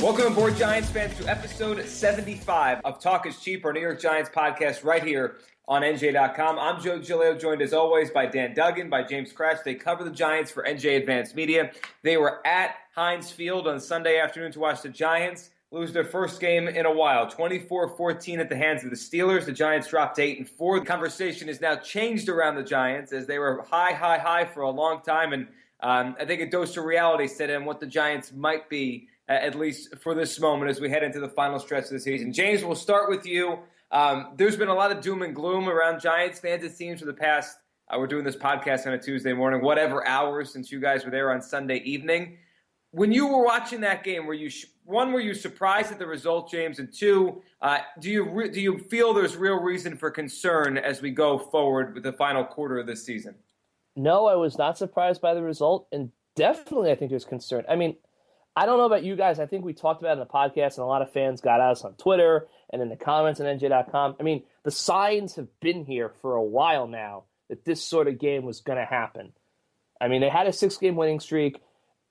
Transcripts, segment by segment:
Welcome aboard, Giants fans, to episode 75 of Talk is Cheap, our New York Giants podcast right here on NJ.com. I'm Joe Giglio, joined as always by Dan Duggan, by James Kratz. They cover the Giants for NJ Advanced Media. They were at Heinz Field on Sunday afternoon to watch the Giants lose their first game in a while, 24-14 at the hands of the Steelers. The Giants dropped to 8-4. The conversation has now changed around the Giants as they were high for a long time, and I think a dose of reality set in what the Giants might be, at least for this moment, as we head into the final stretch of the season. James, we'll start with you. There's been a lot of doom and gloom around Giants fans, it seems, for the past, we're doing this podcast on a Tuesday morning, whatever hours since you guys were there on Sunday evening. When you were watching that game, were you surprised at the result, James? And two, do you feel there's real reason for concern as we go forward with the final quarter of this season? No, I was not surprised by the result, and definitely I think there's concern. I mean, I don't know about you guys. I think we talked about it in the podcast, and a lot of fans got at us on Twitter and in the comments on NJ.com. I mean, the signs have been here for a while now that this sort of game was going to happen. I mean, they had a 6-game winning streak.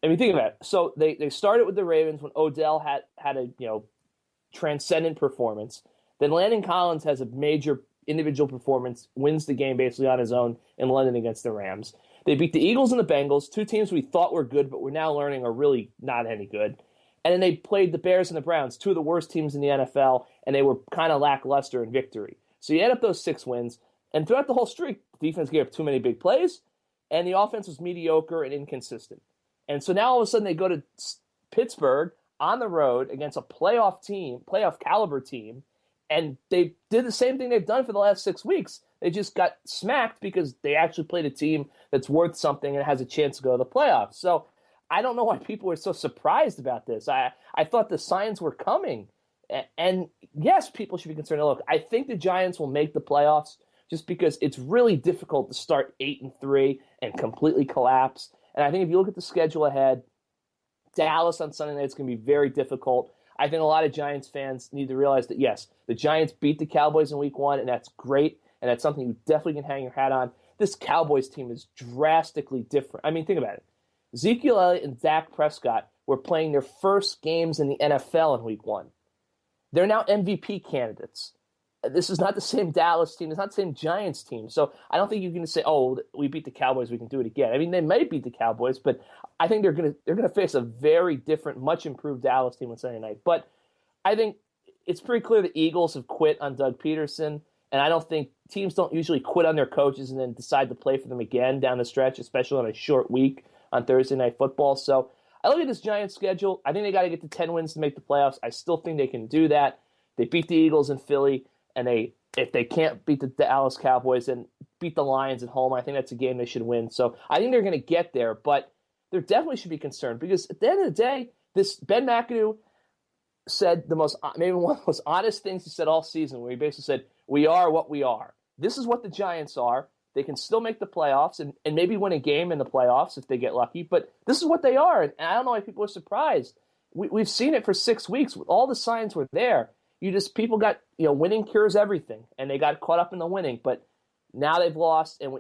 I mean, think about it. So they started with the Ravens when Odell had a transcendent performance. Then Landon Collins has a major individual performance, wins the game basically on his own in London against the Rams. They beat the Eagles and the Bengals, two teams we thought were good, but we're now learning are really not any good. And then they played the Bears and the Browns, two of the worst teams in the NFL, and they were kind of lackluster in victory. So you add up those 6 wins, and throughout the whole streak, the defense gave up too many big plays, and the offense was mediocre and inconsistent. And so now all of a sudden they go to Pittsburgh on the road against a playoff caliber team, and they did the same thing they've done for the last 6 weeks. They just got smacked because they actually played a team that's worth something and has a chance to go to the playoffs. So I don't know why people were so surprised about this. I thought the signs were coming. And yes, people should be concerned. Look, I think the Giants will make the playoffs just because it's really difficult to start 8-3 and completely collapse. And I think if you look at the schedule ahead, Dallas on Sunday night is going to be very difficult. I think a lot of Giants fans need to realize that, yes, the Giants beat the Cowboys in week 1, and that's great, and that's something you definitely can hang your hat on. This Cowboys team is drastically different. I mean, think about it. Ezekiel Elliott and Dak Prescott were playing their first games in the NFL in week 1. They're now MVP candidates. This is not the same Dallas team. It's not the same Giants team. So I don't think you can say, "Oh, we beat the Cowboys, we can do it again." I mean, they might beat the Cowboys, but I think they're going to face a very different, much improved Dallas team on Sunday night. But I think it's pretty clear the Eagles have quit on Doug Peterson, and I don't think teams don't usually quit on their coaches and then decide to play for them again down the stretch, especially on a short week on Thursday Night Football. So I look at this Giants schedule. I think they got to get to 10 wins to make the playoffs. I still think they can do that. They beat the Eagles in Philly. And if they can't beat the Dallas Cowboys and beat the Lions at home, I think that's a game they should win. So I think they're going to get there, but there definitely should be concern because at the end of the day, this Ben McAdoo said maybe one of the most honest things he said all season, where he basically said, "We are what we are. This is what the Giants are. They can still make the playoffs and maybe win a game in the playoffs if they get lucky, but this is what they are." And I don't know why people are surprised. We've seen it for 6 weeks. All the signs were there. People got, winning cures everything, and they got caught up in the winning. But now they've lost, and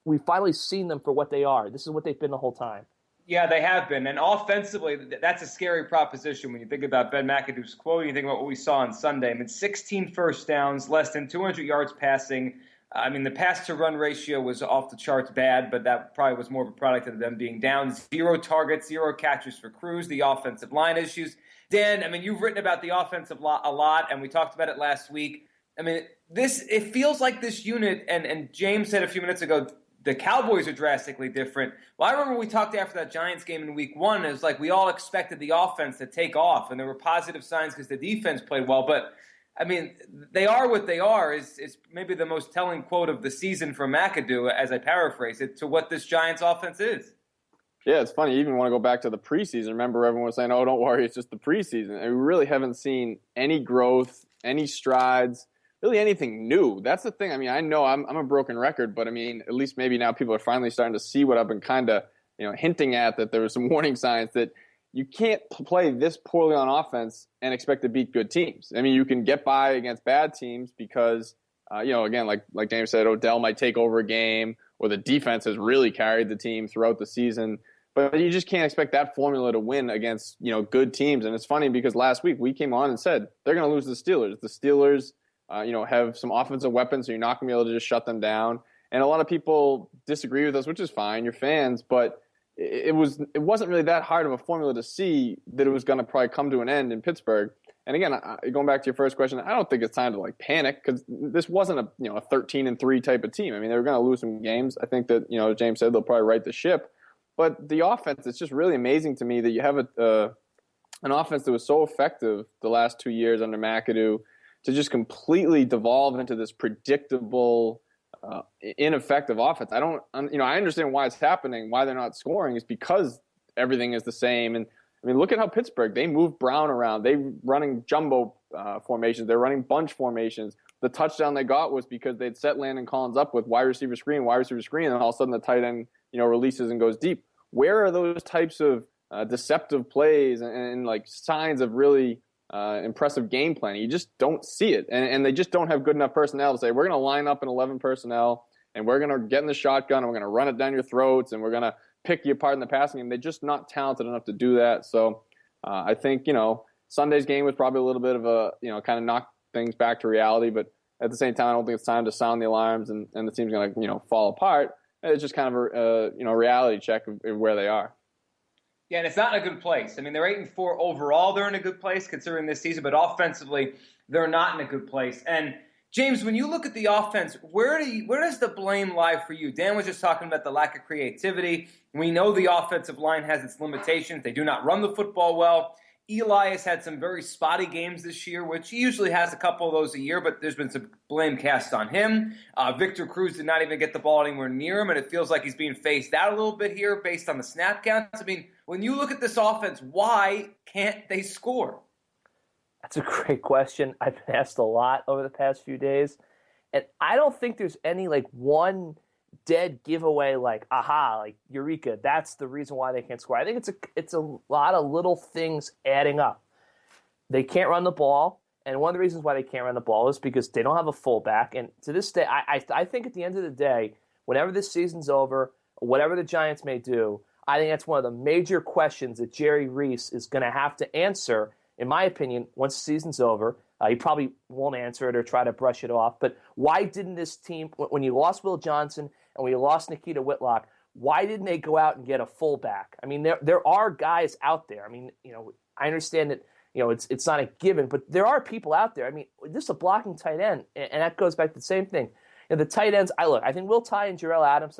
we've finally seen them for what they are. This is what they've been the whole time. Yeah, they have been. And offensively, that's a scary proposition when you think about Ben McAdoo's quote, you think about what we saw on Sunday. I mean, 16 first downs, less than 200 yards passing. I mean, the pass-to-run ratio was off the charts bad, but that probably was more of a product of them being down. 0 targets, 0 catches for Cruz, the offensive line issues. Dan, I mean, you've written about the offensive a lot, and we talked about it last week. I mean, it feels like this unit, and James said a few minutes ago, the Cowboys are drastically different. Well, I remember we talked after that Giants game in week 1, and it was like we all expected the offense to take off, and there were positive signs because the defense played well. But, I mean, they are what they are is maybe the most telling quote of the season from McAdoo, as I paraphrase it, to what this Giants offense is. Yeah, it's funny. You even want to go back to the preseason. Remember, everyone was saying, "Oh, don't worry, it's just the preseason." And we really haven't seen any growth, any strides, really anything new. That's the thing. I mean, I know I'm a broken record, but I mean, at least maybe now people are finally starting to see what I've been kind of, hinting at, that there were some warning signs that you can't play this poorly on offense and expect to beat good teams. I mean, you can get by against bad teams because, again, like James said, Odell might take over a game, or the defense has really carried the team throughout the season. But you just can't expect that formula to win against, good teams. And it's funny because last week we came on and said they're going to lose to the Steelers. The Steelers, have some offensive weapons, so you're not going to be able to just shut them down. And a lot of people disagree with us, which is fine. You're fans, but it wasn't really that hard of a formula to see that it was going to probably come to an end in Pittsburgh. And again, going back to your first question, I don't think it's time to panic because this wasn't a 13-3 type of team. I mean, they were going to lose some games. I think that James said they'll probably right the ship. But the offense, it's just really amazing to me that you have an offense that was so effective the last 2 years under McAdoo to just completely devolve into this predictable, ineffective offense. I understand why it's happening, why they're not scoring is because everything is the same. And I mean, look at how Pittsburgh, they move Brown around. They're running jumbo formations. They're running bunch formations. The touchdown they got was because they'd set Landon Collins up with wide receiver screen, and all of a sudden the tight end, releases and goes deep. Where are those types of deceptive plays and signs of really impressive game planning? You just don't see it. And they just don't have good enough personnel to say, we're going to line up in 11 personnel, and we're going to get in the shotgun, and we're going to run it down your throats, and we're going to pick you apart in the passing game. They're just not talented enough to do that. So I think, Sunday's game was probably a little bit of a, kind of knock things back to reality. But at the same time, I don't think it's time to sound the alarms and the team's going to, fall apart. It's just kind of a, reality check of where they are. Yeah, and it's not in a good place. I mean, they're 8-4 overall. They're in a good place considering this season, but offensively, they're not in a good place. And James, when you look at the offense, where does the blame lie for you? Dan was just talking about the lack of creativity. We know the offensive line has its limitations. They do not run the football well. Eli has had some very spotty games this year, which he usually has a couple of those a year, but there's been some blame cast on him. Victor Cruz did not even get the ball anywhere near him, and it feels like he's being phased out a little bit here based on the snap counts. I mean, when you look at this offense, why can't they score? That's a great question. I've been asked a lot over the past few days, and I don't think there's any one dead giveaway eureka, that's the reason why they can't score. I think it's a lot of little things adding up. They can't run the ball, and one of the reasons why they can't run the ball is because they don't have a fullback. And to this day, I think at the end of the day, whenever this season's over, whatever the Giants may do, I think that's one of the major questions that Jerry Reese is going to have to answer, in my opinion, once the season's over. He probably won't answer it or try to brush it off. But why didn't this team, when you lost Will Johnson and when you lost Nikita Whitlock, why didn't they go out and get a fullback? I mean, there are guys out there. I mean, I understand that, it's not a given, but there are people out there. I mean, this is a blocking tight end, and that goes back to the same thing. The tight ends, I think Will Tye and Jarrell Adams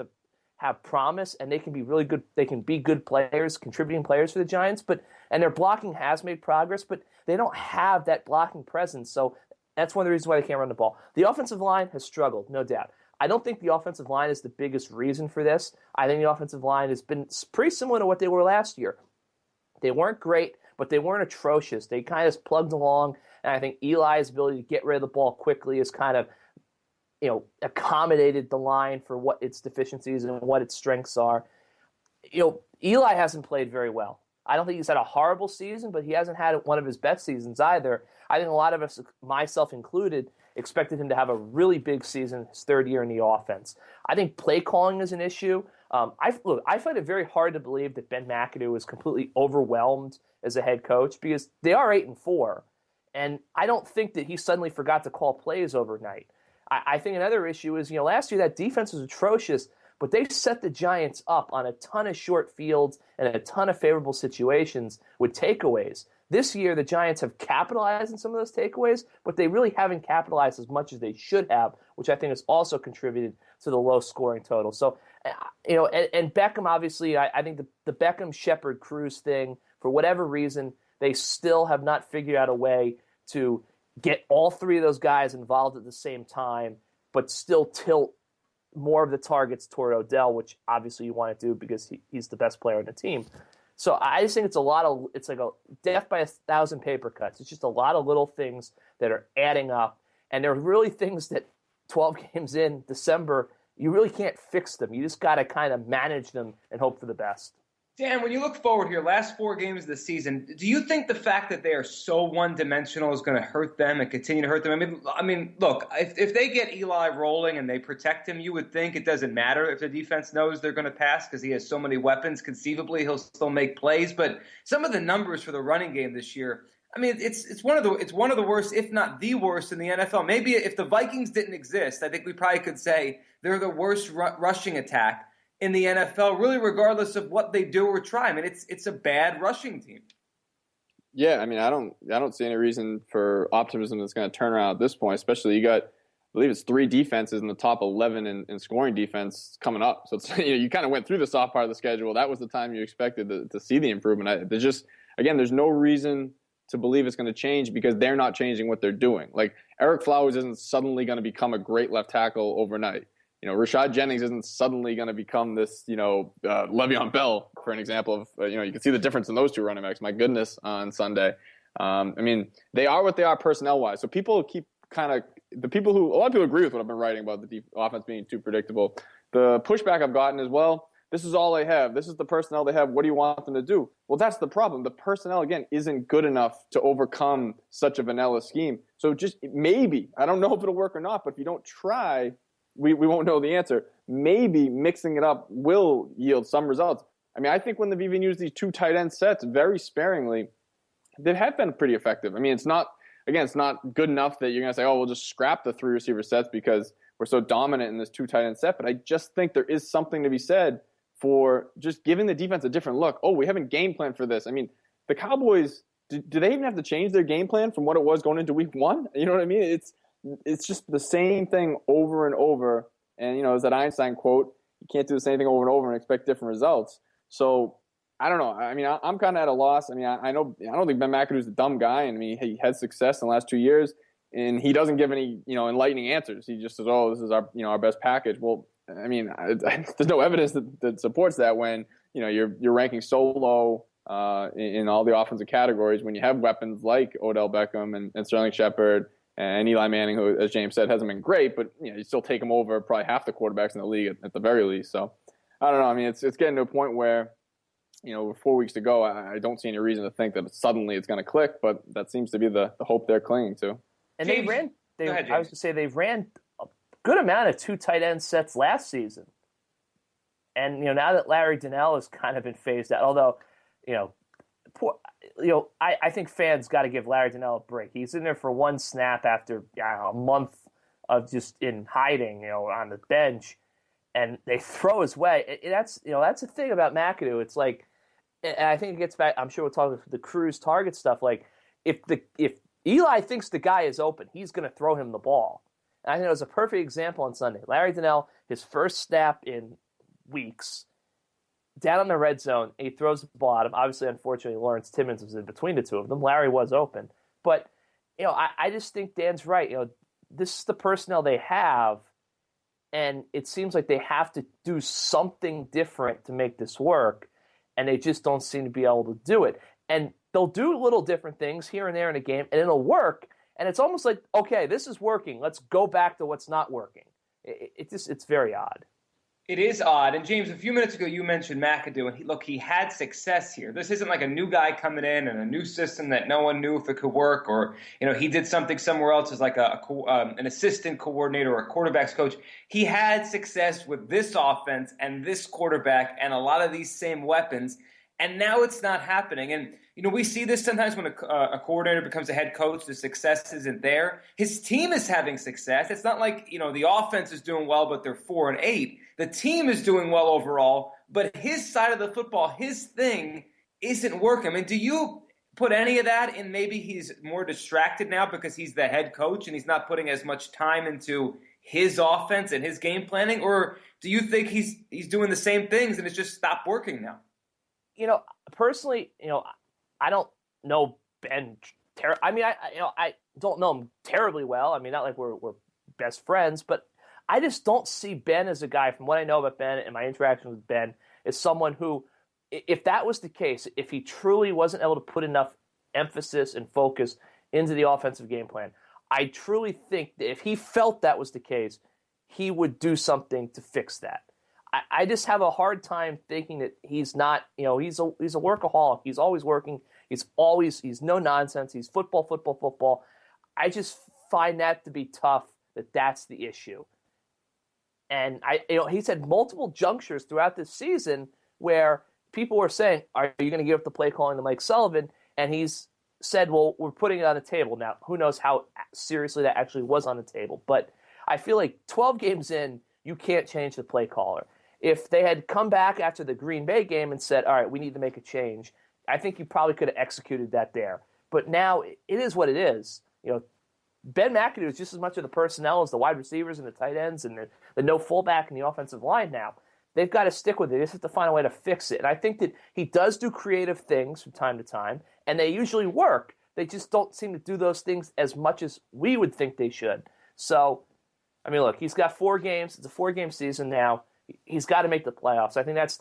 have promise, and they can be really good. They can be good players, contributing players for the Giants, and their blocking has made progress, but they don't have that blocking presence. So that's one of the reasons why they can't run the ball. The offensive line has struggled, no doubt. I don't think the offensive line is the biggest reason for this. I think the offensive line has been pretty similar to what they were last year. They weren't great, but they weren't atrocious. They kind of plugged along, and I think Eli's ability to get rid of the ball quickly is kind of accommodated the line for what its deficiencies and what its strengths are. Eli hasn't played very well. I don't think he's had a horrible season, but he hasn't had one of his best seasons either. I think a lot of us, myself included, expected him to have a really big season his third year in the offense. I think play calling is an issue. I find it very hard to believe that Ben McAdoo was completely overwhelmed as a head coach because they are 8-4, and I don't think that he suddenly forgot to call plays overnight. I think another issue is, last year that defense was atrocious, but they set the Giants up on a ton of short fields and a ton of favorable situations with takeaways. This year, the Giants have capitalized on some of those takeaways, but they really haven't capitalized as much as they should have, which I think has also contributed to the low scoring total. So, and Beckham, obviously, I think the Beckham, Shepard, Cruz thing, for whatever reason, they still have not figured out a way to get all three of those guys involved at the same time, but still tilt more of the targets toward Odell, which obviously you want to do because he's the best player on the team. So I just think it's like a death by 1,000 paper cuts. It's just a lot of little things that are adding up, and they're really things that 12 games in December, you really can't fix them. You just got to kind of manage them and hope for the best. Dan, when you look forward here, last 4 games of the season, do you think the fact that they are so one-dimensional is going to hurt them and continue to hurt them? I mean, look, if they get Eli rolling and they protect him, you would think it doesn't matter if the defense knows they're going to pass because he has so many weapons. Conceivably, he'll still make plays. But some of the numbers for the running game this year, I mean, it's one of the worst, if not the worst, in the NFL. Maybe if the Vikings didn't exist, I think we probably could say they're the worst rushing attack in the NFL, really, regardless of what they do or try. I mean, it's a bad rushing team. Yeah, I mean, I don't see any reason for optimism that's going to turn around at this point. Especially you got, I believe it's 3 defenses in the top 11 in scoring defense coming up. So it's, you kind of went through the soft part of the schedule. That was the time you expected to see the improvement. There's no reason to believe it's going to change because they're not changing what they're doing. Like Eric Flowers isn't suddenly going to become a great left tackle overnight. Rashad Jennings isn't suddenly going to become this, Le'Veon Bell, for an example of, you can see the difference in those 2 running backs. My goodness, on Sunday. I mean, they are what they are personnel-wise. So people keep a lot of people agree with what I've been writing about the offense being too predictable. The pushback I've gotten is, well, this is all they have. This is the personnel they have. What do you want them to do? Well, that's the problem. The personnel, again, isn't good enough to overcome such a vanilla scheme. So just maybe, I don't know if it'll work or not, but if you don't try, we won't know the answer. Maybe mixing it up will yield some results. I mean, I think when they've even used these 2 tight end sets very sparingly, they have been pretty effective. I mean, it's not good enough that you're going to say, oh, we'll just scrap the 3 receiver sets because we're so dominant in this 2 tight end set. But I just think there is something to be said for just giving the defense a different look. Oh, we haven't game planned for this. I mean, the Cowboys, do they even have to change their game plan from what it was going into week 1? You know what I mean? It's just the same thing over and over. And, there's that Einstein quote, you can't do the same thing over and over and expect different results. So I don't know. I mean, I'm kind of at a loss. I mean, I don't think Ben McAdoo's a dumb guy. And I mean, he had success in the last 2 years and he doesn't give any, enlightening answers. He just says, oh, this is our best package. Well, I mean, there's no evidence that supports that when, you're ranking so low in all the offensive categories when you have weapons like Odell Beckham and Sterling Shepard and Eli Manning, who, as James said, hasn't been great, but you still take him over probably half the quarterbacks in the league at the very least. So I don't know. I mean, it's getting to a point where, with 4 weeks to go, I don't see any reason to think that suddenly it's going to click, but that seems to be the hope they're clinging to. And I was going to say, they've ran a good amount of 2 tight end sets last season. And, now that Larry Donnell has kind of been phased out, although, I think fans got to give Larry Donnell a break. He's in there for 1 snap after a month of just in hiding, on the bench, and they throw his way. That's the thing about McAdoo. It's like, and I think it gets back. I'm sure we'll talk about the Cruz target stuff. Like, if Eli thinks the guy is open, he's going to throw him the ball. And I think it was a perfect example on Sunday. Larry Donnell, his first snap in weeks, down in the red zone, he throws the ball at him. Obviously, unfortunately, Lawrence Timmons was in between the 2 of them. Larry was open. But, I just think Dan's right. This is the personnel they have, and it seems like they have to do something different to make this work, and they just don't seem to be able to do it. And they'll do little different things here and there in a game, and it'll work. And it's almost like, okay, this is working. Let's go back to what's not working. It's very odd. It is odd. And James, a few minutes ago, you mentioned McAdoo, and he had success here. This isn't like a new guy coming in and a new system that no one knew if it could work, or he did something somewhere else as like an assistant coordinator or a quarterback's coach. He had success with this offense and this quarterback and a lot of these same weapons, and now it's not happening. And we see this sometimes when a coordinator becomes a head coach, the success isn't there. His team is having success. It's not like, the offense is doing well, but they're 4-8. The team is doing well overall, but his side of the football, his thing, isn't working. I mean, do you put any of that in maybe he's more distracted now because he's the head coach and he's not putting as much time into his offense and his game planning? Or do you think he's doing the same things and it's just stopped working now? Personally, I don't know Ben. I don't know him terribly well. I mean, not like we're best friends, but I just don't see Ben as a guy, from what I know about Ben and my interaction with Ben, as someone who, if that was the case, if he truly wasn't able to put enough emphasis and focus into the offensive game plan, I truly think that if he felt that was the case, he would do something to fix that. I just have a hard time thinking that he's not, he's a workaholic. He's always working. He's no nonsense. He's football, football, football. I just find that to be tough, that's the issue. And he's had multiple junctures throughout this season where people were saying, are you going to give up the play calling to Mike Sullivan? And he's said, well, we're putting it on the table. Now, who knows how seriously that actually was on the table. But I feel like 12 games in, you can't change the play caller. If they had come back after the Green Bay game and said, all right, we need to make a change, I think you probably could have executed that there. But now it is what it is. Ben McAdoo is just as much of the personnel as the wide receivers and the tight ends and the no fullback in the offensive line now. They've got to stick with it. They just have to find a way to fix it. And I think that he does do creative things from time to time, and they usually work. They just don't seem to do those things as much as we would think they should. So, I mean, look, he's got 4 games. It's a 4-game season now. He's got to make the playoffs. I think that's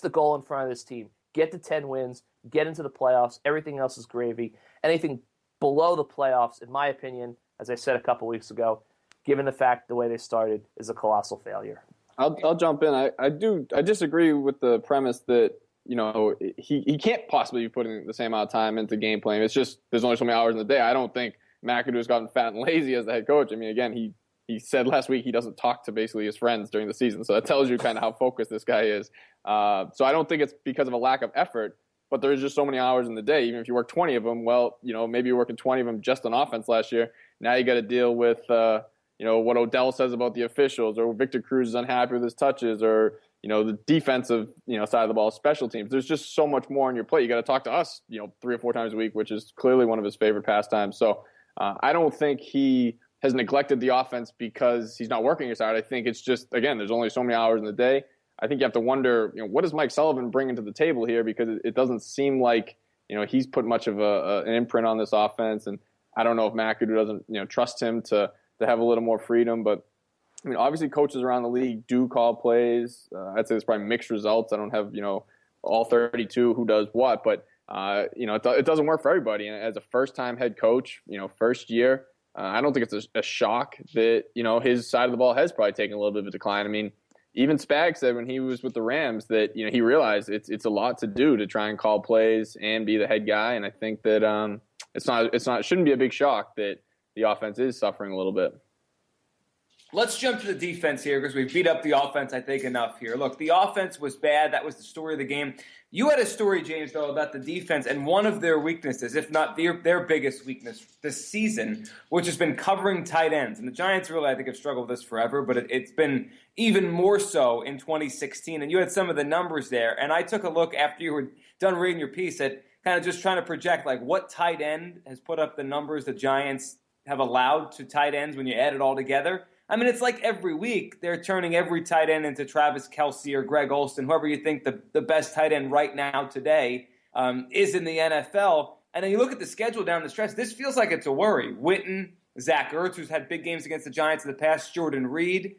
the goal in front of this team. Get to 10 wins, get into the playoffs. Everything else is gravy. Anything below the playoffs, in my opinion, as I said a couple weeks ago, given the fact the way they started, is a colossal failure. I'll jump in. I disagree with the premise that he can't possibly be putting the same amount of time into game playing. It's just there's only so many hours in the day. I don't think McAdoo has gotten fat and lazy as the head coach. I mean, again, he said last week he doesn't talk to basically his friends during the season, so that tells you kind of how focused this guy is. So I don't think it's because of a lack of effort. But there's just so many hours in the day. Even if you work 20 of them, well, maybe you're working 20 of them just on offense last year. Now you got to deal with, what Odell says about the officials, or Victor Cruz is unhappy with his touches, or, the defensive, side of the ball, special teams. There's just so much more on your plate. You got to talk to us, 3 or 4 times a week, which is clearly one of his favorite pastimes. So I don't think he has neglected the offense because he's not working as hard. I think it's just, again, there's only so many hours in the day. I think you have to wonder, what does Mike Sullivan bring to the table here? Because it doesn't seem like, he's put much of an imprint on this offense. And I don't know if McAdoo doesn't, trust him to have a little more freedom. But, I mean, obviously coaches around the league do call plays. I'd say there's probably mixed results. I don't have, all 32 who does what. But, it doesn't work for everybody. And as a first-time head coach, first year, I don't think it's a shock that, his side of the ball has probably taken a little bit of a decline. I mean, even Spag said when he was with the Rams that he realized it's a lot to do to try and call plays and be the head guy, and I think that it shouldn't be a big shock that the offense is suffering a little bit. Let's jump to the defense here because we beat up the offense, I think, enough here. Look, the offense was bad. That was the story of the game. You had a story, James, though, about the defense and one of their weaknesses, if not their biggest weakness this season, which has been covering tight ends. And the Giants really, I think, have struggled with this forever, but it's been even more so in 2016. And you had some of the numbers there. And I took a look after you were done reading your piece at kind of just trying to project, like, what tight end has put up the numbers the Giants have allowed to tight ends when you add it all together. I mean, it's like every week they're turning every tight end into Travis Kelce or Greg Olsen, whoever you think the best tight end right now today is in the NFL. And then you look at the schedule down the stretch, this feels like it's a worry. Witten, Zach Ertz, who's had big games against the Giants in the past, Jordan Reed.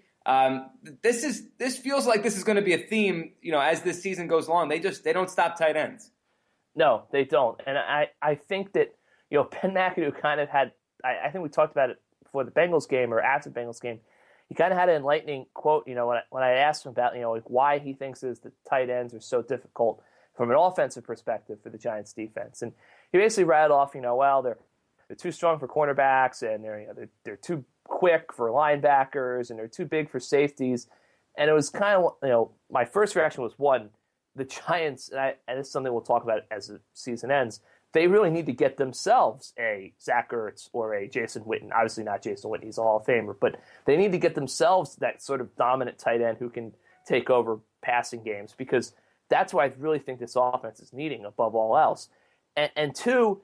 This feels like this is going to be a theme, as this season goes along. They don't stop tight ends. No, they don't. And I think that, Ben McAdoo kind of had, I think we talked about it before the Bengals game or after the Bengals game, he kind of had an enlightening quote, when I asked him about, why he thinks the tight ends are so difficult from an offensive perspective for the Giants defense. And he basically rattled off, well, they're too strong for cornerbacks, and they're too quick for linebackers, and they're too big for safeties. And it was kind of, my first reaction was, one, the Giants, and this is something we'll talk about as the season ends, they really need to get themselves a Zach Ertz or a Jason Witten. Obviously not Jason Witten, he's a Hall of Famer, but they need to get themselves that sort of dominant tight end who can take over passing games, because that's what I really think this offense is needing above all else. And two,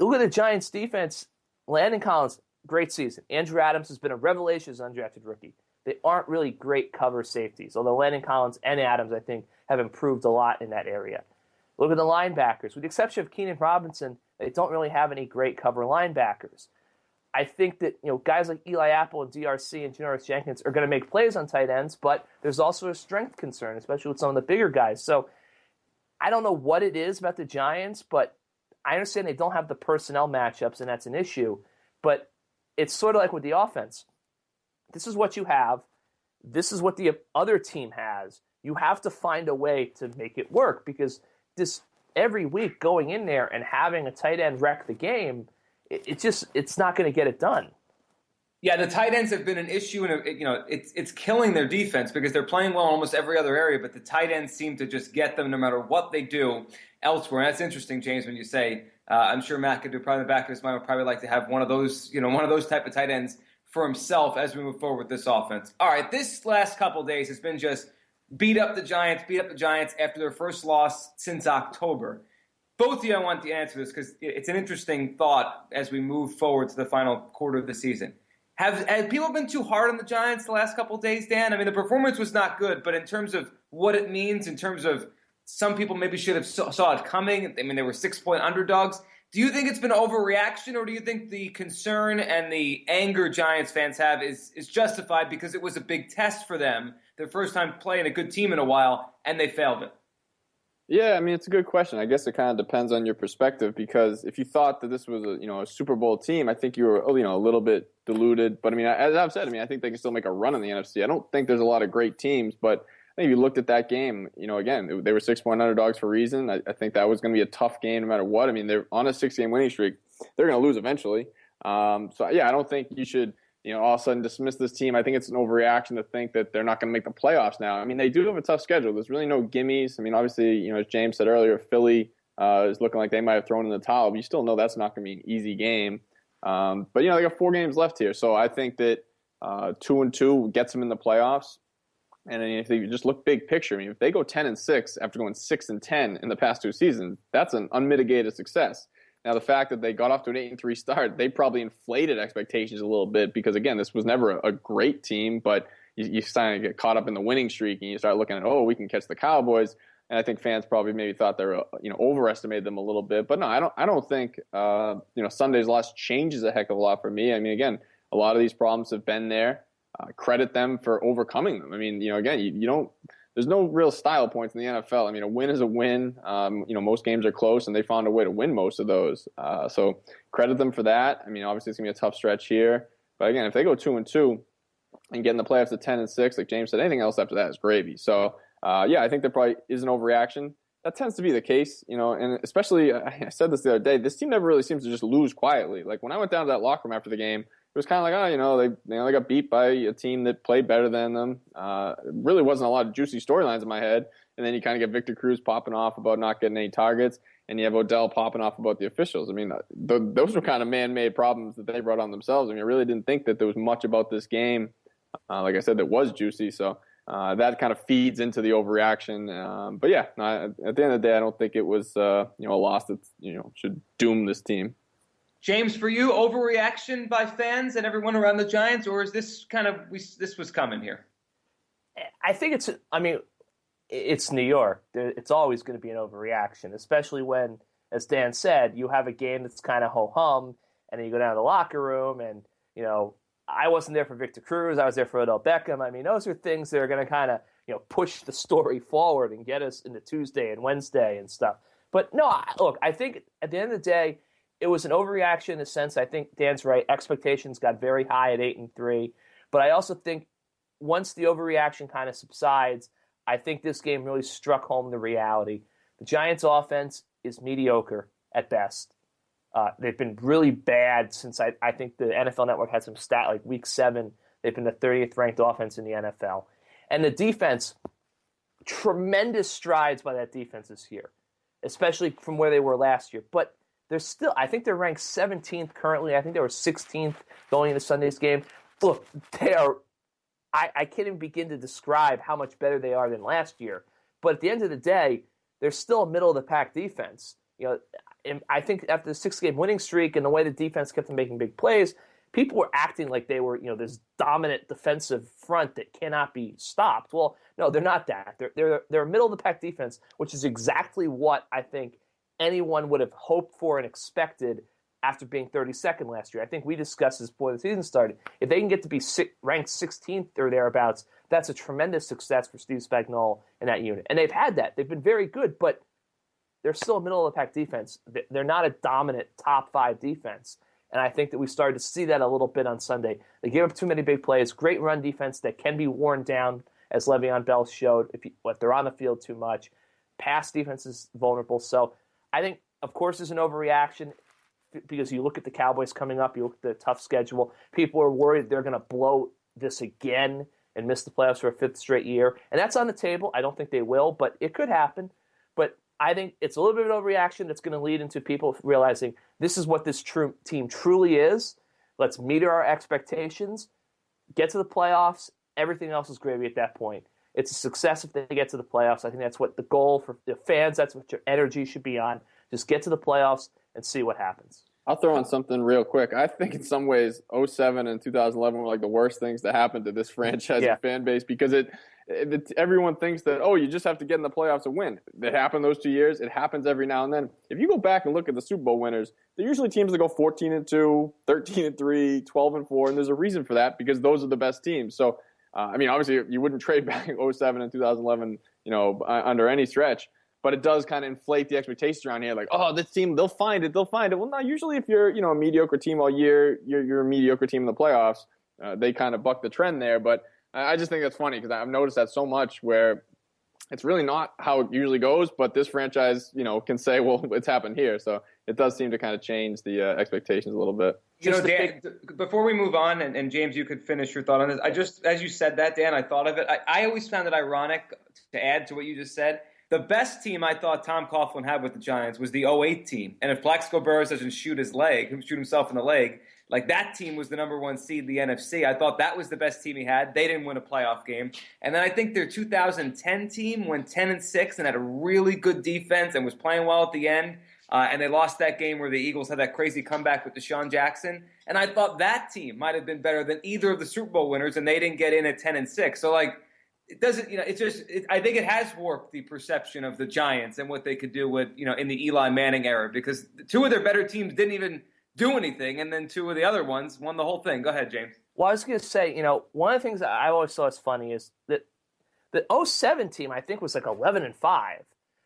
look at the Giants defense. Landon Collins, great season. Andrew Adams has been a revelation as an undrafted rookie. They aren't really great cover safeties, although Landon Collins and Adams, I think, have improved a lot in that area. Look at the linebackers. With the exception of Keenan Robinson, they don't really have any great cover linebackers. I think that guys like Eli Apple and DRC and Janoris Jenkins are going to make plays on tight ends, but there's also a strength concern, especially with some of the bigger guys. So I don't know what it is about the Giants, but I understand they don't have the personnel matchups, and that's an issue. But it's sort of like with the offense. This is what you have. this is what the other team has. You have to find a way to make it work, because this every week going in there and having a tight end wreck the game, it's not going to get it done. Yeah, the tight ends have been an issue, and it's killing their defense because they're playing well in almost every other area, but the tight ends seem to just get them no matter what they do elsewhere. And that's interesting, James, when you say I'm sure McAdoo probably in the back of his mind would probably like to have one of those type of tight ends for himself as we move forward with this offense. All right, this last couple of days has been just beat up the Giants after their first loss since October. Both of you, I want to answer this because it's an interesting thought as we move forward to the final quarter of the season. Have people been too hard on the Giants the last couple of days, Dan? I mean, the performance was not good, but in terms of what it means, in terms of some people maybe should have saw it coming. I mean, they were 6-point underdogs. Do you think it's been overreaction, or do you think the concern and the anger Giants fans have is justified because it was a big test for them, their first time playing a good team in a while, and they failed it? Yeah, I mean, it's a good question. I guess it kind of depends on your perspective, because if you thought that this was a Super Bowl team, I think you were a little bit deluded. But I mean, as I've said, I think they can still make a run in the NFC. I don't think there's a lot of great teams, but I think if you looked at that game, again, they were 6-point underdogs for a reason. I think that was going to be a tough game no matter what. I mean, they're on a 6-game winning streak. They're going to lose eventually. So yeah, I don't think you should all of a sudden dismiss this team. I think it's an overreaction to think that they're not going to make the playoffs now. I mean, they do have a tough schedule. There's really no gimmies. I mean, obviously, as James said earlier, Philly is looking like they might have thrown in the towel, but you still know that's not going to be an easy game. But, they got 4 games left here. So I think that 2-2 gets them in the playoffs. And if you just look big picture, I mean, if they go 10-6 after going 6-10 in the past 2 seasons, that's an unmitigated success. Now, the fact that they got off to an 8-3 start, they probably inflated expectations a little bit because, again, this was never a great team, but you kind of get caught up in the winning streak and you start looking at, we can catch the Cowboys. And I think fans probably maybe thought they were, overestimated them a little bit. But no, I don't think, Sunday's loss changes a heck of a lot for me. I mean, again, a lot of these problems have been there. Credit them for overcoming them. I mean, again, you don't. There's no real style points in the NFL. I mean, a win is a win. Most games are close, and they found a way to win most of those. So credit them for that. I mean, obviously it's gonna be a tough stretch here, but again, if they go 2-2 and get in the playoffs at 10-6, like James said, anything else after that is gravy. So I think there probably is an overreaction. That tends to be the case, and especially I said this the other day. This team never really seems to just lose quietly. Like when I went down to that locker room after the game, it was kind of like, they got beat by a team that played better than them. It really wasn't a lot of juicy storylines in my head. And then you kind of get Victor Cruz popping off about not getting any targets, and you have Odell popping off about the officials. I mean, those were kind of man-made problems that they brought on themselves. I mean, I really didn't think that there was much about this game, like I said, that was juicy. So that kind of feeds into the overreaction. But yeah, at the end of the day, I don't think it was a loss that should doom this team. James, for you, overreaction by fans and everyone around the Giants, or is this this was coming here? I think it's New York. It's always going to be an overreaction, especially when, as Dan said, you have a game that's kind of ho-hum, and then you go down to the locker room, and, I wasn't there for Victor Cruz. I was there for Odell Beckham. I mean, those are things that are going to kind of, push the story forward and get us into Tuesday and Wednesday and stuff. But no, look, I think at the end of the day, it was an overreaction in the sense, I think Dan's right, expectations got very high at 8-3. But I also think once the overreaction kind of subsides, I think this game really struck home the reality. The Giants' offense is mediocre at best. They've been really bad since I think the NFL Network had some stat like week 7. They've been the 30th ranked offense in the NFL. And the defense, tremendous strides by that defense this year, especially from where they were last year. But they're still, I think they're ranked 17th currently. I think they were 16th going into Sunday's game. Look, they are, I can't even begin to describe how much better they are than last year. But at the end of the day, they're still a middle-of-the-pack defense. And I think after the 6-game winning streak and the way the defense kept them making big plays, people were acting like they were, this dominant defensive front that cannot be stopped. Well, no, they're not that. They're a middle-of-the-pack defense, which is exactly what I think anyone would have hoped for and expected after being 32nd last year. I think we discussed this before the season started. If they can get to be ranked 16th or thereabouts, that's a tremendous success for Steve Spagnuolo and that unit. And they've had that. They've been very good, but they're still a middle-of-the-pack defense. They're not a dominant top 5 defense. And I think that we started to see that a little bit on Sunday. They gave up too many big plays, great run defense that can be worn down, as Le'Veon Bell showed, if they're on the field too much. Pass defense is vulnerable. So I think, of course, there's an overreaction because you look at the Cowboys coming up, you look at the tough schedule. People are worried they're going to blow this again and miss the playoffs for a fifth straight year. And that's on the table. I don't think they will, but it could happen. But I think it's a little bit of an overreaction that's going to lead into people realizing this is what this team truly is. Let's meet our expectations, get to the playoffs. Everything else is gravy at that point. It's a success if they get to the playoffs. I think that's what the goal for the fans, that's what your energy should be on. Just get to the playoffs and see what happens. I'll throw in something real quick. I think in some ways 2007 and 2011 were like the worst things to happen to this franchise and fan base because everyone thinks that, you just have to get in the playoffs to win. It happened those 2 years. It happens every now and then. If you go back and look at the Super Bowl winners, they're usually teams that go 14-2, 13-3, 12-4, and there's a reason for that because those are the best teams. So, obviously you wouldn't trade back 2007 and 2011, under any stretch. But it does kind of inflate the expectations around here. Like, this team, they'll find it. Well, no, usually if you're, a mediocre team all year, you're a mediocre team in the playoffs. They kind of buck the trend there. But I just think that's funny because I've noticed that so much where it's really not how it usually goes. But this franchise, can say, well, it's happened here. So it does seem to kind of change the expectations a little bit. Dan, before we move on, and James, you could finish your thought on this. As you said that, Dan, I thought of it. I always found it ironic to add to what you just said. The best team I thought Tom Coughlin had with the Giants was the 2008 team. And if Plaxico Burress doesn't shoot himself in the leg, like that team was the number one seed in the NFC. I thought that was the best team he had. They didn't win a playoff game. And then I think their 2010 team went 10-6 and had a really good defense and was playing well at the end. And they lost that game where the Eagles had that crazy comeback with Deshaun Jackson. And I thought that team might have been better than either of the Super Bowl winners, and they didn't get in at 10-6. So, it doesn't, I think it has warped the perception of the Giants and what they could do with, in the Eli Manning era, because two of their better teams didn't even do anything, and then two of the other ones won the whole thing. Go ahead, James. Well, I was going to say, one of the things that I always thought was funny is that the 2007 team, I think, was like 11-5.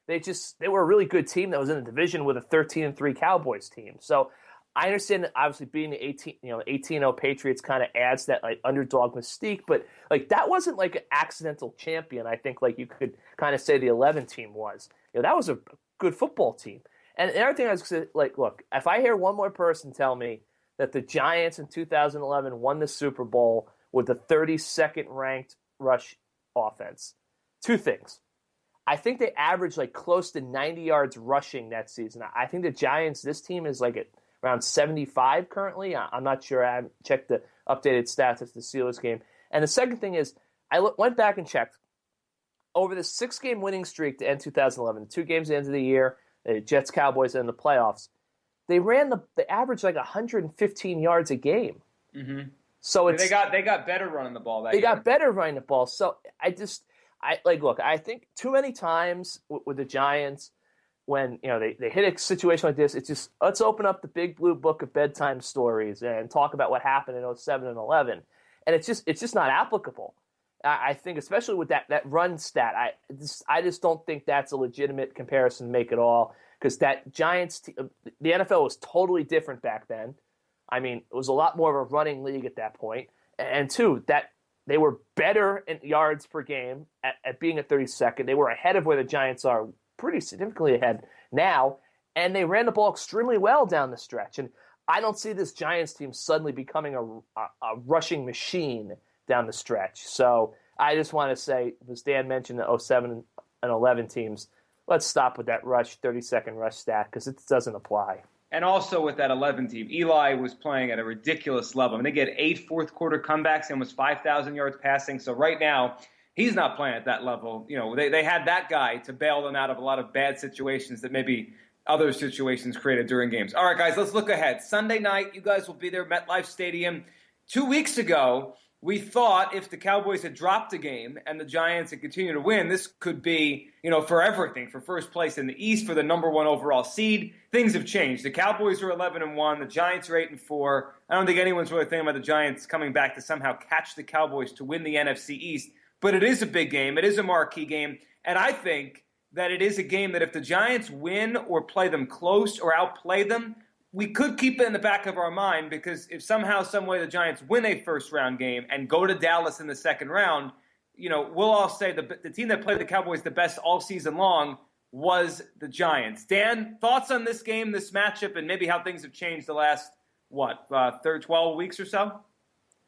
They were a really good team that was in a division with a 13-3 Cowboys team. So I understand that obviously being the 18-0 Patriots kind of adds that underdog mystique, but that wasn't an accidental champion. I think you could kind of say the 11 team was. That was a good football team. And the other thing I was going to say, look, if I hear one more person tell me that the Giants in 2011 won the Super Bowl with the 32nd ranked rush offense, two things. I think they averaged close to 90 yards rushing that season. I think the Giants, this team is at around 75 currently. I'm not sure. I haven't checked the updated stats of the Steelers game. And the second thing is, I went back and checked. Over the 6-game winning streak to end 2011, the 2 games at the end of the year, the Jets, Cowboys, and the playoffs, they averaged 115 yards a game. Mm-hmm. So they got better running the ball that year. They got better running the ball. So look, I think too many times with the Giants, when they hit a situation like this, it's just let's open up the big blue book of bedtime stories and talk about what happened in 2007 and 2011, and it's just not applicable. I think especially with that run stat, I just don't think that's a legitimate comparison to make at all, because that Giants the NFL was totally different back then. I mean, it was a lot more of a running league at that point, and two, that they were better in yards per game at being at 32nd. They were ahead of where the Giants are, pretty significantly ahead now, and they ran the ball extremely well down the stretch. And I don't see this Giants team suddenly becoming a rushing machine down the stretch. So I just want to say, as Dan mentioned, the 2007 and 11 teams, let's stop with that 30-second rush stat, because it doesn't apply. And also with that 11 team, Eli was playing at a ridiculous level. I mean, they get 8 fourth-quarter comebacks and almost 5,000 yards passing. So right now, he's not playing at that level. They had that guy to bail them out of a lot of bad situations that maybe other situations created during games. All right, guys, let's look ahead. Sunday night, you guys will be there at MetLife Stadium. 2 weeks ago, we thought if the Cowboys had dropped a game and the Giants had continued to win, this could be, for everything, for first place in the East, for the number 1 overall seed. Things have changed. The Cowboys are 11-1. The Giants are 8-4. I don't think anyone's really thinking about the Giants coming back to somehow catch the Cowboys to win the NFC East. But it is a big game. It is a marquee game. And I think that it is a game that if the Giants win or play them close or outplay them, we could keep it in the back of our mind because if somehow, some way the Giants win a first-round game and go to Dallas in the second round, we'll all say the team that played the Cowboys the best all season long was the Giants. Dan, thoughts on this game, this matchup, and maybe how things have changed the last, 12 weeks or so?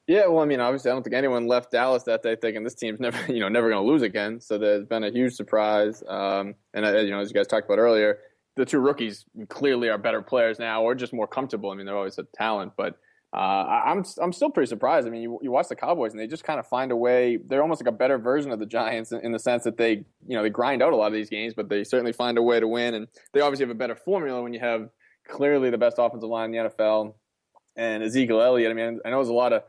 Yeah, well, I mean, obviously, I don't think anyone left Dallas that day thinking this team's never going to lose again. So there's been a huge surprise. And as you guys talked about earlier, the two rookies clearly are better players now, or just more comfortable. I mean, they're always a talent, but I'm still pretty surprised. I mean, you watch the Cowboys and they just kind of find a way. They're almost like a better version of the Giants in the sense that they grind out a lot of these games, but they certainly find a way to win. And they obviously have a better formula when you have clearly the best offensive line in the NFL and Ezekiel Elliott. I mean, I know there's a lot of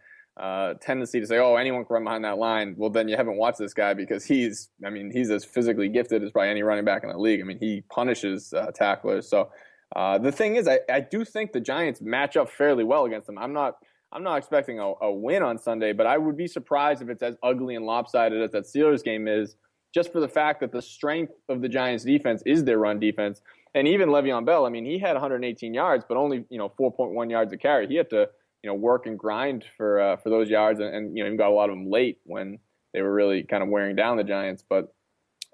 tendency to say, oh, anyone can run behind that line. Well, then you haven't watched this guy because he's as physically gifted as probably any running back in the league. I mean, he punishes tacklers. So the thing is, I do think the Giants match up fairly well against them. I'm not expecting a win on Sunday, but I would be surprised if it's as ugly and lopsided as that Steelers game is, just for the fact that the strength of the Giants defense is their run defense. And even Le'Veon Bell, I mean, he had 118 yards, but only 4.1 yards a carry. He had to work and grind for those yards, and even got a lot of them late when they were really kind of wearing down the Giants. But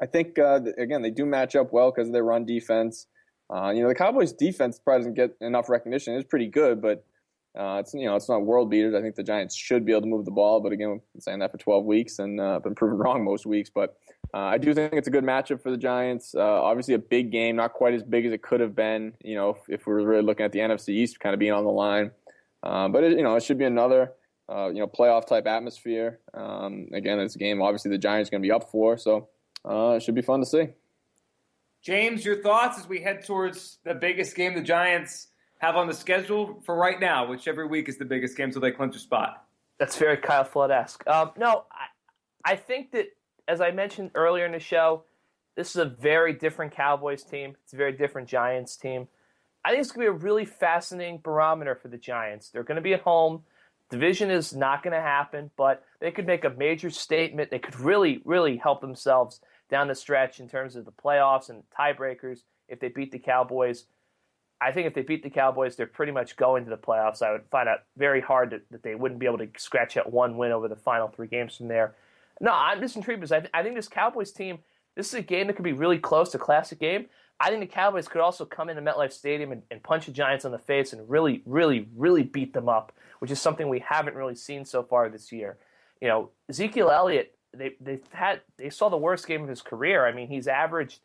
I think again, they do match up well because of their run defense. The Cowboys' defense probably doesn't get enough recognition. It's pretty good, but it's not world beaters. I think the Giants should be able to move the ball, but again, I've been saying that for 12 weeks and been proven wrong most weeks. But I do think it's a good matchup for the Giants. Obviously, a big game, not quite as big as it could have been. If we were really looking at the NFC East kind of being on the line. But it should be another playoff type atmosphere. Again, it's a game obviously the Giants are going to be up for, so it should be fun to see. James, your thoughts as we head towards the biggest game the Giants have on the schedule for right now, which every week is the biggest game until they clinch a spot. That's very Kyle Flood-esque. No, I think that, as I mentioned earlier in the show, this is a very different Cowboys team. It's a very different Giants team. I think it's going to be a really fascinating barometer for the Giants. They're going to be at home. Division is not going to happen, but they could make a major statement. They could really, really help themselves down the stretch in terms of the playoffs and tiebreakers if they beat the Cowboys. I think if they beat the Cowboys, they're pretty much going to the playoffs. I would find out very hard that they wouldn't be able to scratch out one win over the final 3 games from there. No, I'm just intrigued because I think this Cowboys team, this is a game that could be really close, a classic game. I think the Cowboys could also come into MetLife Stadium and punch the Giants on the face and really, really, really beat them up, which is something we haven't really seen so far this year. Ezekiel Elliott, they saw the worst game of his career. I mean, he's averaged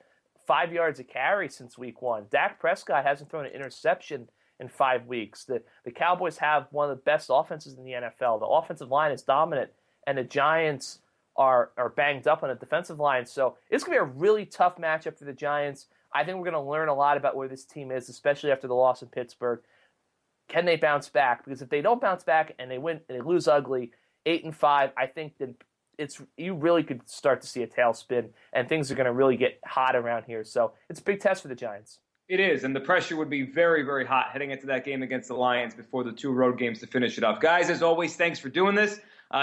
5 yards a carry since week 1. Dak Prescott hasn't thrown an interception in 5 weeks. The Cowboys have one of the best offenses in the NFL. The offensive line is dominant, and the Giants are banged up on the defensive line. So it's going to be a really tough matchup for the Giants. I think we're going to learn a lot about where this team is, especially after the loss in Pittsburgh. Can they bounce back? Because if they don't bounce back and they win, and they lose ugly, 8-5, I think that you really could start to see a tailspin, and things are going to really get hot around here. So it's a big test for the Giants. It is, and the pressure would be very, very hot heading into that game against the Lions before the 2 road games to finish it off. Guys, as always, thanks for doing this.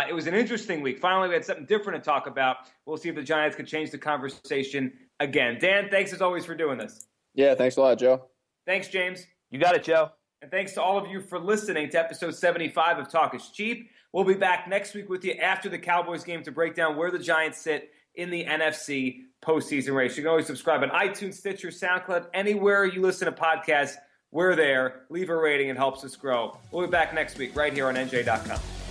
It was an interesting week. Finally, we had something different to talk about. We'll see if the Giants can change the conversation again. Dan, thanks as always for doing this. Yeah, thanks a lot, Joe. Thanks, James. You got it, Joe. And thanks to all of you for listening to episode 75 of Talk is Cheap. We'll be back next week with you after the Cowboys game to break down where the Giants sit in the NFC postseason race. You can always subscribe on iTunes, Stitcher, SoundCloud, anywhere you listen to podcasts. We're there. Leave a rating. It helps us grow. We'll be back next week right here on NJ.com.